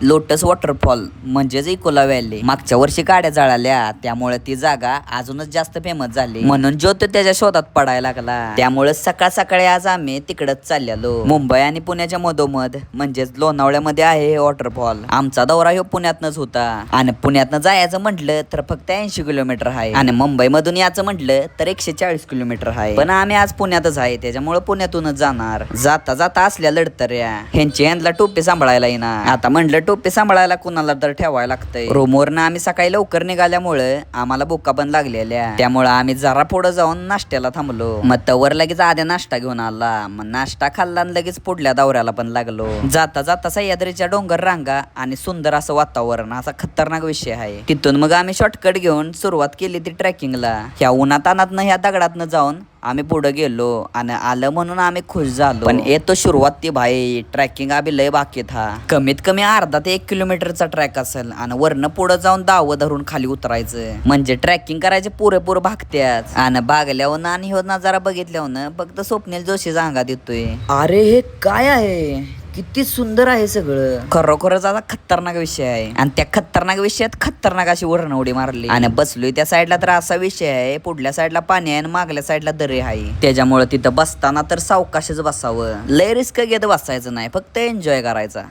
Lotus waterfall म्हणजेच इकोला valley. मागच्या वर्षी गाड्या जळाल्या, त्यामुळे ती जागा अजूनच जास्त फेमस झाली. म्हणून ज्योत त्याच्या शोधात पडायला लागला. त्यामुळे सकाळ सकाळी आज आम्ही तिकडच चाललेलो. मुंबई आणि पुण्याच्या मधोमध म्हणजेच लोणावळ्यामध्ये आहे हे वॉटरफॉल. आमचा दौरा ह्यो पुण्यातनच होता आणि पुण्यातनं जायचं म्हटलं तर फक्त 80 किलोमीटर आहे आणि मुंबई मधून यायचं म्हटलं तर 140 किलोमीटर आहे. पण आम्ही आज पुण्यातच आहे, त्याच्यामुळे पुण्यातूनच जाणार. जाता जाता असल्या लढतऱ्या ह्यांची ह्यांना टोपी सांभाळायला येणार. आता म्हटलं टोपी सांभाळायला कुणाला तर ठेवायला लागतंय. रूमवरनं आम्ही सकाळी लवकर निघाल्यामुळे आम्हाला भुका पण लागलेल्या, त्यामुळे आम्ही जरा पुढे जाऊन नाश्त्याला थांबलो. मग तवर लगेच आधी नाश्ता घेऊन आला. मग नाश्ता खाल्ला आणि लगेच पुढल्या दौऱ्याला पण लागलो. जाता जाता सह्याद्रीच्या डोंगर रांगा आणि सुंदर असं वातावरण, असा खतरनाक विषय आहे. तिथून मग आम्ही शॉर्टकट घेऊन सुरुवात केली ती ट्रेकिंगला. ह्या उन्हातानातनं ह्या दगडातनं जाऊन आम्ही पुढे गेलो आणि आलं म्हणून आम्ही खुश झालो. पण येतो सुरुवात ती भाई, ट्रॅकिंग आम्ही लय बाकी था. कमीत कमी अर्धा ते 1 किलोमीटरचा ट्रॅक असेल आणि वरनं पुढे जाऊन दावं धरून खाली उतरायचं. म्हणजे ट्रॅकिंग करायचे पुरेपूर भागत्याच. आणि भागल्यावर आणि हो नजारा बघितल्यावर फक्त स्वप्नील जोशी जागा देतोय. अरे हे काय आहे, किती सुंदर आहे सगळं. खरोखरच आता खतरनाक विषय आहे आणि त्या खतरनाक विषयात खतरनाक अशी वरण उडी मारली. आणि बसलोय त्या साईडला तर असा विषय आहे, पुढल्या साईडला पाणी आहे आणि मागल्या साईडला दरी आहे. त्याच्यामुळे तिथं बसताना तर सावकाशच बसावं. लय रिस्क घेत बसायचं नाही, फक्त एन्जॉय करायचा.